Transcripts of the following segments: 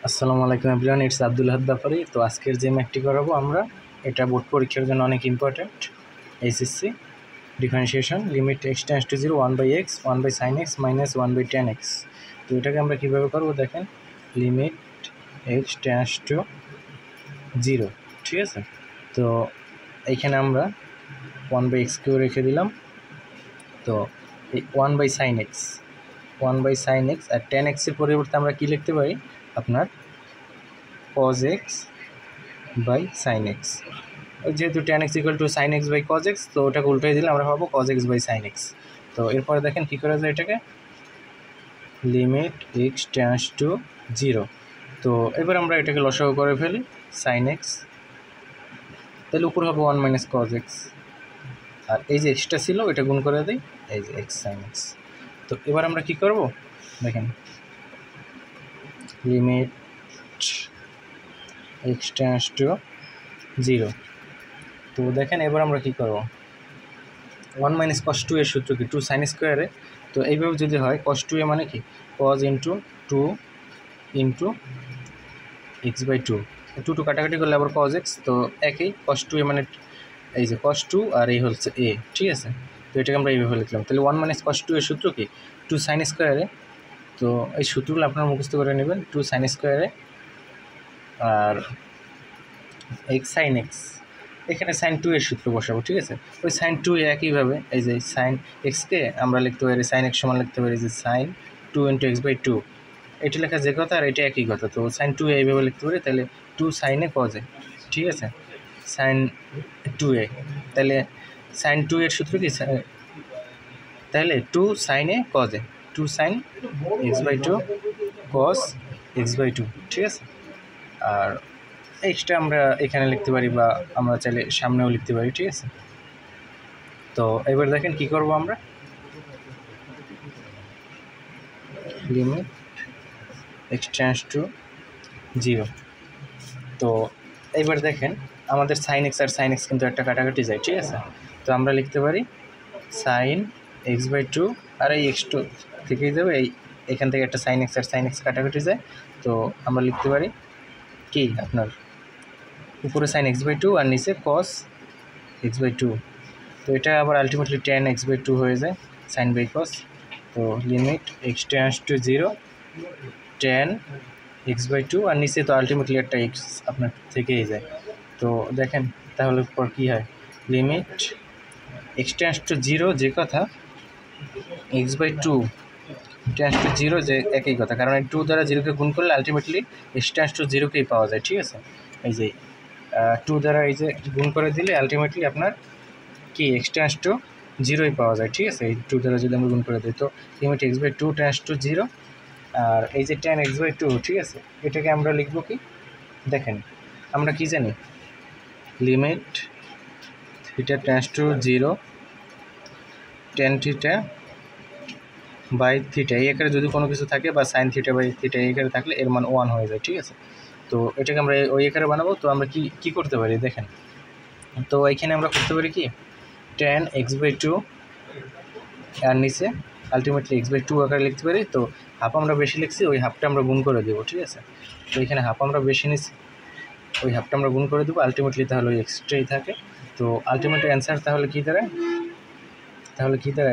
আসসালামু আলাইকুম everyone, it's Abdul হাদ ব্যাপারী। তো আজকের যে ম্যাথটি করাবো আমরা, এটা বোর্ড পরীক্ষার জন্য অনেক important. HSC differentiation limit x tends to 0 1/x 1/sin x minus 1/tan x। তো এটাকে আমরা কীভাবে করবো দেখেন, লিমিট এক্স টেন্ডস টু 0, ঠিক আছে। তো এইখানে আমরা 1/x কেও রেখে দিলাম। তো এই 1/sin x আর tan x এর পরিবর্তে আমরা কী লিখতে পারি, আপনার cos x by sin x। যেহেতু tan x equal to sin x by cos x, তো ওটাকে উল্টাই দিলে আমরা পাবো cos x by sin x। তো এরপরে দেখেন কী করা যায়, এটাকে লিমিট x টেন্ডস টু 0। তো এবার আমরা এটাকে লসাগু করে ফেলি, sin x, তাহলে উপরে হবে 1 মাইনাস cos x, আর এই যে এক্সটা ছিল এটা গুণ করে দিই, এই যে x sin x। তো এবার আমরা কি করব দেখেন, লিমিট x টেন্ডস টু 0। তো দেখেন এবার আমরা কি করব, 1 মাইনাস cos 2 এর সূত্র কি 2 sin স্কোয়ারে। তো এইভাবে যদি হয় cos 2 এ মানে কি cos ইন্টু 2 ইন্টু x/2, 2 কাটাকাটি করলে আবার cos x, তো একই cos 2 এ মানে এই যে cos 2 আর এই হচ্ছে a, ঠিক আছে। তো এটাকে আমরা এইভাবে লিখলাম, তাহলে 1 মাইনাস cos 2 এর সূত্র কি 2 sin স্কোয়ারে। তো এই সূত্রগুলো আপনারা মুখস্থ করে নেবেন, 2 sin স্কোয়ারে আর x sin x, এখানে sin 2 এর সূত্র বসাবো, ঠিক আছে। ওই sin 2 একইভাবে এই যে sin x কে আমরা লিখতে পারি sin x সমান লিখতে পারি যে sin 2 ইন্টু x/2, এটা লেখা যে কথা আর এটা একই কথা। তো sin 2 এইভাবে লিখতে পারি, তাহলে 2 sin a cos a, ঠিক আছে, sin 2a, তাহলে sin 2 এর সূত্র কি, তাহলে 2 sin a cos a, 2 sin x/2 cos x/2, ঠিক আছে। আর এক্সট্রা আমরা এখানে লিখতে পারি বা আমরা চাইলে সামনেও লিখতে পারি, ঠিক আছে। তো এবার দেখেন কি করব আমরা, লিমিট এক্স টেন্ডস টু 0। তো এবার দেখেন আমাদের sin x আর sin x কিন্তু একটা কাটাকাটি যায়, ঠিক আছে। তো আমরা লিখতে পারি sin x/2 আর এই x2 থেকেই যাবে, এখান থেকে একটা sin x আর sin x কাটাকাটি যায়। তো আমরা লিখতে পারি কি আপনার উপরে sin x/2 আর নিচে cos x/2। তো এটা আবার আলটিমেটলি tan x/2 হয়ে যায়, sin বাই cos। তো limit x tends to 0 tan x/2 আর নিচে তো আলটিমেটলি একটা x আপনার থেকেই যায়। তো দেখেন তাহলে পর কী হয়, লিমিট x টেন্ডস টু 0 যে কথা, x/2 টেন্ডস টু 0 যে একই কথা, কারণ এই 2 দ্বারা 0কে গুণ করলে আলটিমেটলি x টেন্ডস টু 0কেই পাওয়া যায়, ঠিক আছে। এই যে 2 দ্বারা এই যে গুণ করে দিলে আলটিমেটলি আপনার কি x টেন্ডস টু 0ই পাওয়া যায়, ঠিক আছে। এই 2 দ্বারা যদি আমরা গুণ করে দিই, তো লিমিট x/2 টেন্ডস টু 0, আর এই যে tan x/2, ঠিক আছে, এটাকে আমরা লিখব কি দেখেন, আমরা কি জানি, limit theta tends to 0 tan theta by theta, এই আকারে যদি কোনো কিছু থাকে বা sin থিটা বাই থিটা এই আকারে থাকলে এর মান 1 হয়ে যায়, ঠিক আছে। তো এটাকে আমরা ওই আকারে বানাবো। তো আমরা কি করতে পারি দেখেন, তো এইখানে আমরা করতে পারি কি tan x/2 আর নিচে আলটিমেটলি x/2 আকারে লিখতে পারি। তো হাফ আমরা বেশি লিখছি, ওই হাফটা আমরা গুণ করে দেবো, ঠিক আছে। তো এখানে হাফ আমরা বেশি নিচ্ছি, ওই হাফটা আমরা গুণ করে দেবো, আলটিমেটলি তাহলে ওই এক্সট্রাই থাকে। তো আলটিমেট অ্যান্সার তাহলে কী দাঁড়ায়,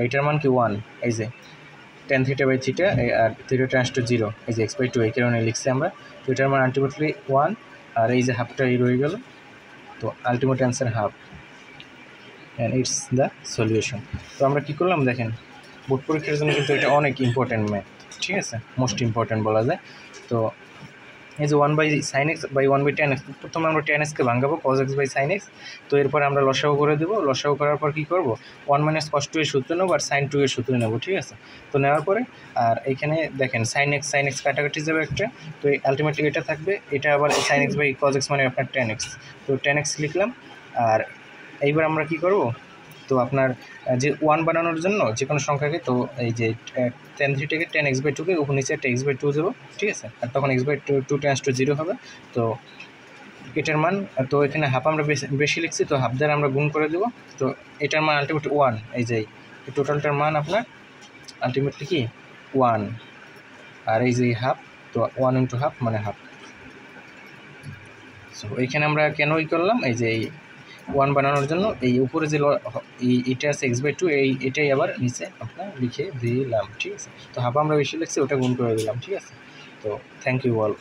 এটার মান কি 1, এই যে tan থিটা বাই থিটা আর থিটা টেন্ডস টু 0, এই যে x/2 এই কারণে লিখছি আমরা। তো এটার মান আলটিমেটলি 1, আর এই যে হাফটা এই রয়ে গেল। তো ultimate answer half, and it's the solution. তো আমরা কী করলাম দেখেন, বোর্ড পরীক্ষার জন্য কিন্তু এটা অনেক ইম্পর্ট্যান্ট ম্যাথ, ঠিক আছে, মোস্ট ইম্পর্ট্যান্ট বলা যায়। তো এই যে 1/sin x by 1/tan x, প্রথমে আমরা tan x-কে ভাঙাবো cos x by sin x। তো এরপর আমরা লসাগু করে দেবো, লসাগু করার পর কী করবো, 1 মাইনাস cos 2 এর সূত্র নেবো আর sin 2 এর সূত্র নেবো, ঠিক আছে। তো নেওয়ার পরে আর এইখানে দেখেন sin x কাটাকাটি যাবে একটা, তো আলটিমেটলি এটা থাকবে, এটা আবার sin x by cos x মানে আপনার tan x। তো tan x লিখলাম। আর এইবার আমরা কি করব, তো আপনার যে 1 বানানোর জন্য যে কোনো সংখ্যাকে, তো এই যে tan থিটাকে tan x/2কে উপর নিচে একটা x/2 দেবো, ঠিক আছে, আর তখন x/2 টেন্ডস টু 0 হবে। তো এটার মান, তো এখানে হাফ আমরা বেশি লিখছি, তো হাফ দ্বারা আমরা গুণ করে দেবো। তো এটার মান আলটিমেটলি 1, এই যে টোটালটার মান আপনার আলটিমেটলি কি 1, আর এই যে হাফ, তো 1 ইন্টু হাফ মানে হাফ। সো এইখানে আমরা কেন করলাম, এই যে এই 1 বানানোর জন্য এই উপরে যে এটা আছে x/2, এটাই আবার নিচে আমরা লিখে দিলাম, ঠিক আছে। তো হাফ আমরা বেশি লিখছি, ওটা গুণ করে দিলাম, ঠিক আছে। তো থ্যাংক ইউ অল।